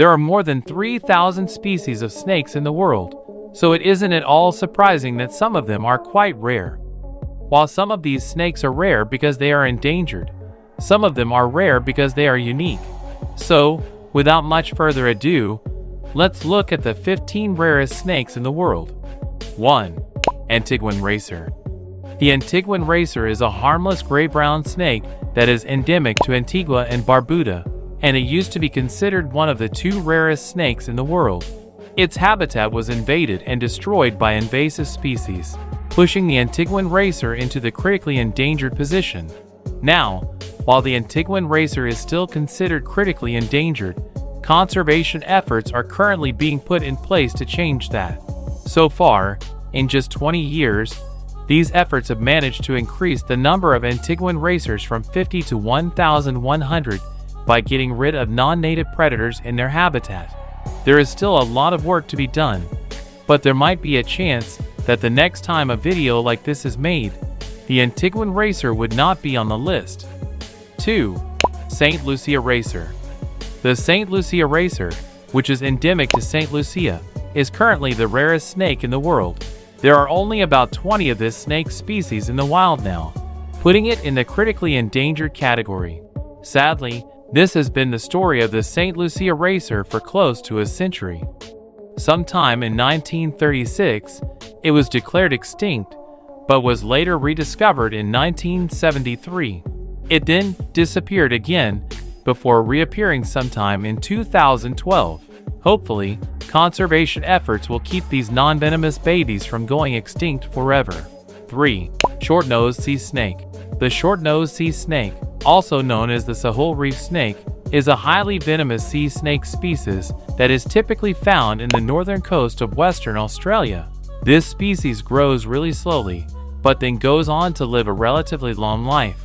There are more than 3,000 species of snakes in the world, so it isn't at all surprising that some of them are quite rare. While some of these snakes are rare because they are endangered, some of them are rare because they are unique. So, without much further ado, let's look at the 15 rarest snakes in the world. 1. Antiguan Racer. The Antiguan Racer is a harmless gray-brown snake that is endemic to Antigua and Barbuda, and it used to be considered one of the 2 rarest snakes in the world. Its habitat was invaded and destroyed by invasive species, pushing the Antiguan Racer into the critically endangered position. Now, while the Antiguan Racer is still considered critically endangered, conservation efforts are currently being put in place to change that. So far, in just 20 years, these efforts have managed to increase the number of Antiguan Racers from 50 to 1,100 by getting rid of non-native predators in their habitat. There is still a lot of work to be done, but there might be a chance that the next time a video like this is made, the Antiguan Racer would not be on the list. 2. St. Lucia Racer. The St. Lucia Racer, which is endemic to St. Lucia, is currently the rarest snake in the world. There are only about 20 of this snake species in the wild now, putting it in the critically endangered category. Sadly, this has been the story of the St. Lucia Racer for close to a century. Sometime in 1936, it was declared extinct, but was later rediscovered in 1973. It then disappeared again before reappearing sometime in 2012. Hopefully, conservation efforts will keep these non-venomous babies from going extinct forever. 3. Short-nosed sea snake. The short-nosed sea snake, also known as the Sahul reef snake, is a highly venomous sea snake species that is typically found in the northern coast of Western Australia. This species grows really slowly, but then goes on to live a relatively long life.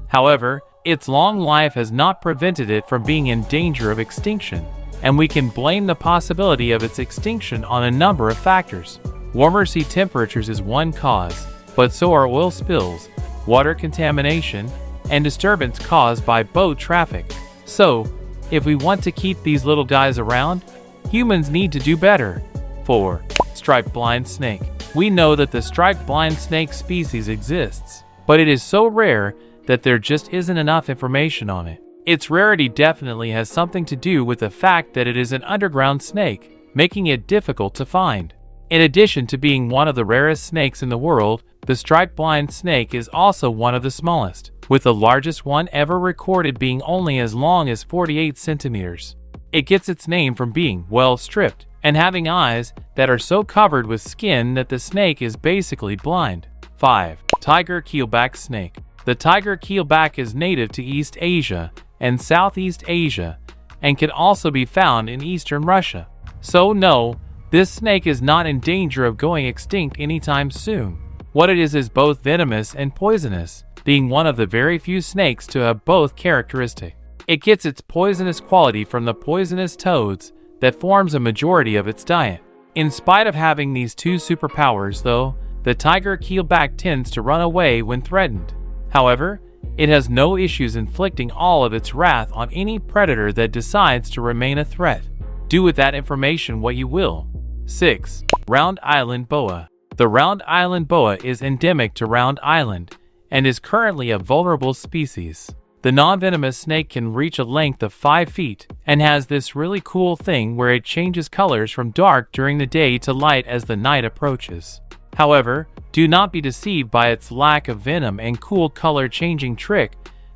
However, its long life has not prevented it from being in danger of extinction, and we can blame the possibility of its extinction on a number of factors. Warmer sea temperatures is one cause, but so are oil spills, water contamination, and disturbance caused by boat traffic. So, if we want to keep these little guys around, humans need to do better. 4. Striped blind snake. We know that the striped blind snake species exists, but it is so rare that there just isn't enough information on it. Its rarity definitely has something to do with the fact that it is an underground snake, making it difficult to find. In addition to being one of the rarest snakes in the world, the striped blind snake is also one of the smallest, with the largest one ever recorded being only as long as 48 centimeters. It gets its name from being well stripped and having eyes that are so covered with skin that the snake is basically blind. 5. Tiger keelback snake. The tiger keelback is native to East Asia and Southeast Asia and can also be found in eastern Russia. So no, this snake is not in danger of going extinct anytime soon. What it is both venomous and poisonous, being one of the very few snakes to have both characteristics. It gets its poisonous quality from the poisonous toads that forms a majority of its diet. In spite of having these 2 superpowers though, the tiger keelback tends to run away when threatened. However, it has no issues inflicting all of its wrath on any predator that decides to remain a threat. Do with that information what you will. 6. Round Island boa. The round island boa is endemic to Round Island and is currently a vulnerable species. The non-venomous snake can reach a length of 5 feet and has this really cool thing where it changes colors from dark during the day to light as the night approaches. However, do not be deceived by its lack of venom and cool color changing trick,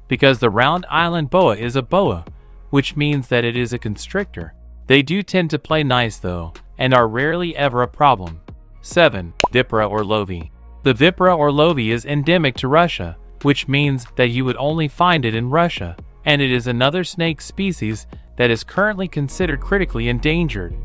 because the round island boa is a boa, which means that it is a constrictor. They do tend to play nice though, and are rarely ever a problem. 7. Vipera orlovi. The Vipera orlovi is endemic to Russia, which means that you would only find it in Russia, and it is another snake species that is currently considered critically endangered.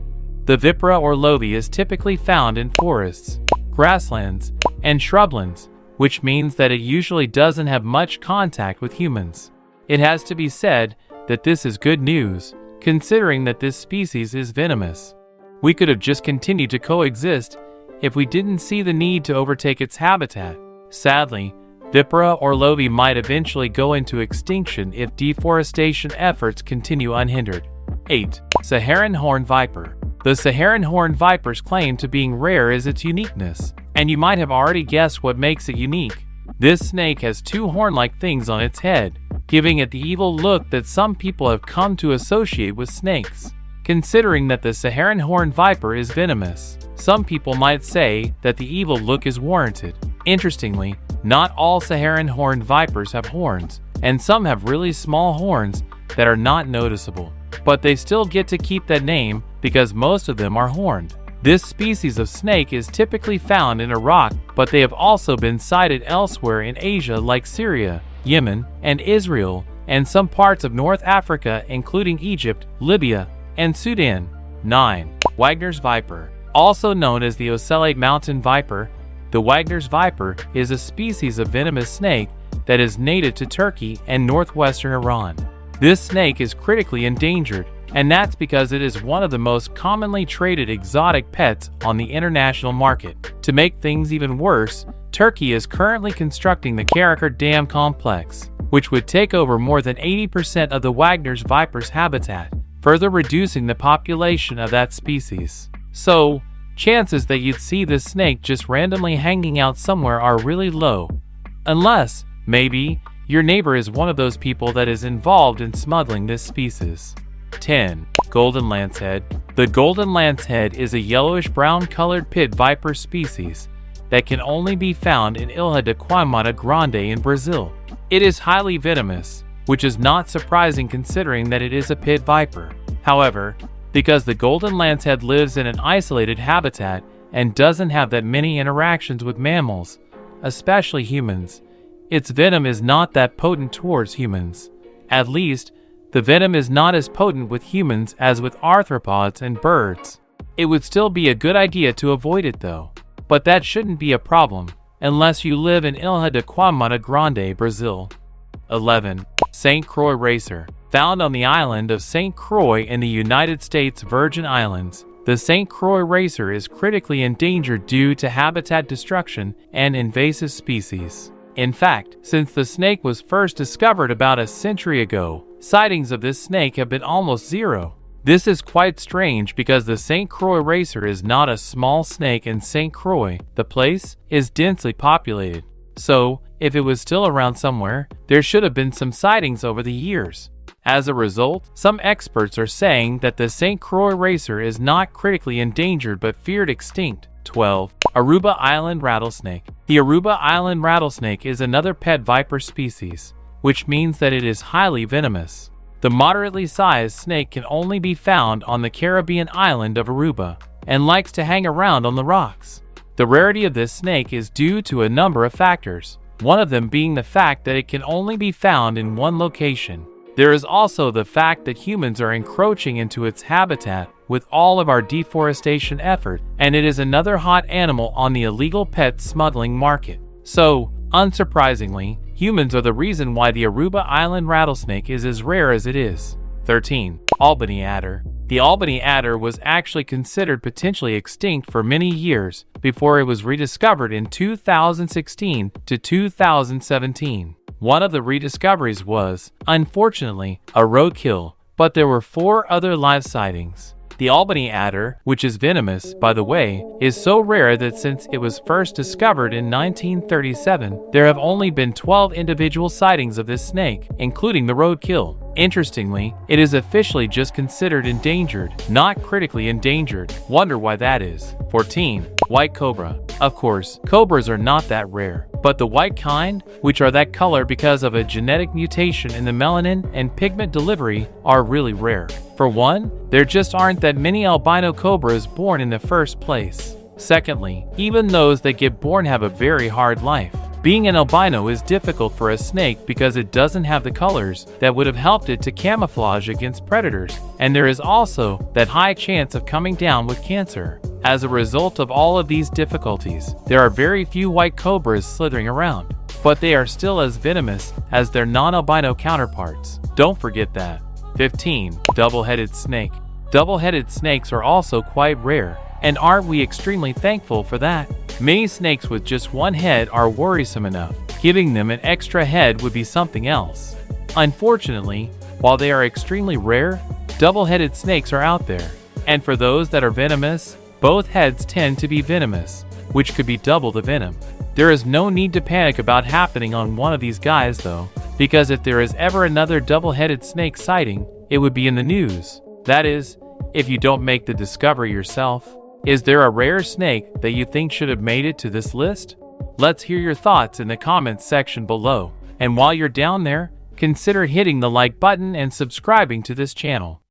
The Vipera orlovi is typically found in forests, grasslands, and shrublands, which means that it usually doesn't have much contact with humans. It has to be said that this is good news, considering that this species is venomous. We could have just continued to coexist if we didn't see the need to overtake its habitat. Sadly, Vipera orlovi might eventually go into extinction if deforestation efforts continue unhindered. 8. Saharan horned viper. The Saharan horned viper's claim to being rare is its uniqueness, and you might have already guessed what makes it unique. This snake has two horn-like things on its head, giving it the evil look that some people have come to associate with snakes. Considering that the Saharan horned viper is venomous, some people might say that the evil look is warranted. Interestingly, not all Saharan horned vipers have horns, and some have really small horns that are not noticeable. But they still get to keep that name because most of them are horned. This species of snake is typically found in Iraq, but they have also been sighted elsewhere in Asia like Syria, Yemen, and Israel, and some parts of North Africa including Egypt, Libya, and Sudan. 9. Wagner's viper. Also known as the Ocellate mountain viper, the Wagner's viper is a species of venomous snake that is native to Turkey and northwestern Iran. This snake is critically endangered, and that's because it is one of the most commonly traded exotic pets on the international market. To make things even worse, Turkey is currently constructing the Karakur Dam complex, which would take over more than 80% of the Wagner's viper's habitat, further reducing the population of that species. So, chances that you'd see this snake just randomly hanging out somewhere are really low. Unless, maybe, your neighbor is one of those people that is involved in smuggling this species. 10. Golden lancehead. The golden lancehead is a yellowish-brown colored pit viper species that can only be found in Ilha de Queimada Grande in Brazil. It is highly venomous, which is not surprising considering that it is a pit viper. However, because the golden lancehead lives in an isolated habitat and doesn't have that many interactions with mammals, especially humans, its venom is not that potent towards humans. At least, the venom is not as potent with humans as with arthropods and birds. It would still be a good idea to avoid it though. But that shouldn't be a problem, unless you live in Ilha de Queimada Grande, Brazil. 11. St. Croix Racer. Found on the island of St. Croix in the United States Virgin Islands, the St. Croix Racer is critically endangered due to habitat destruction and invasive species. In fact, since the snake was first discovered about a century ago, sightings of this snake have been almost zero. This is quite strange because the St. Croix Racer is not a small snake and St. Croix, the place, is densely populated. So, if it was still around somewhere, there should have been some sightings over the years. As a result, some experts are saying that the St. Croix Racer is not critically endangered but feared extinct. 12. Aruba Island Rattlesnake. The Aruba Island rattlesnake is another pet viper species, which means that it is highly venomous. The moderately sized snake can only be found on the Caribbean island of Aruba and likes to hang around on the rocks. The rarity of this snake is due to a number of factors, one of them being the fact that it can only be found in one location. There is also the fact that humans are encroaching into its habitat with all of our deforestation effort, and it is another hot animal on the illegal pet smuggling market. So, unsurprisingly, humans are the reason why the Aruba Island rattlesnake is as rare as it is. 13. Albany adder. The Albany adder was actually considered potentially extinct for many years before it was rediscovered in 2016 to 2017. One of the rediscoveries was, unfortunately, a roadkill, but there were 4 other live sightings. The Albany adder, which is venomous, by the way, is so rare that since it was first discovered in 1937, there have only been 12 individual sightings of this snake, including the roadkill. Interestingly, it is officially just considered endangered, not critically endangered. Wonder why that is. 14. White cobra. Of course, cobras are not that rare, but the white kind, which are that color because of a genetic mutation in the melanin and pigment delivery, are really rare. For one, there just aren't that many albino cobras born in the first place. Secondly, even those that get born have a very hard life. Being an albino is difficult for a snake because it doesn't have the colors that would have helped it to camouflage against predators, and there is also that high chance of coming down with cancer. As a result of all of these difficulties, there are very few white cobras slithering around, but they are still as venomous as their non-albino counterparts. Don't forget that. 15. Double-headed snake. Double-headed snakes are also quite rare, and aren't we extremely thankful for that? Many snakes with just one head are worrisome enough. Giving them an extra head would be something else. Unfortunately, while they are extremely rare, double-headed snakes are out there. And for those that are venomous, both heads tend to be venomous, which could be double the venom. There is no need to panic about happening on one of these guys though, because if there is ever another double-headed snake sighting, it would be in the news. That is, if you don't make the discovery yourself. Is there a rare snake that you think should have made it to this list? Let's hear your thoughts in the comments section below. And while you're down there, consider hitting the like button and subscribing to this channel.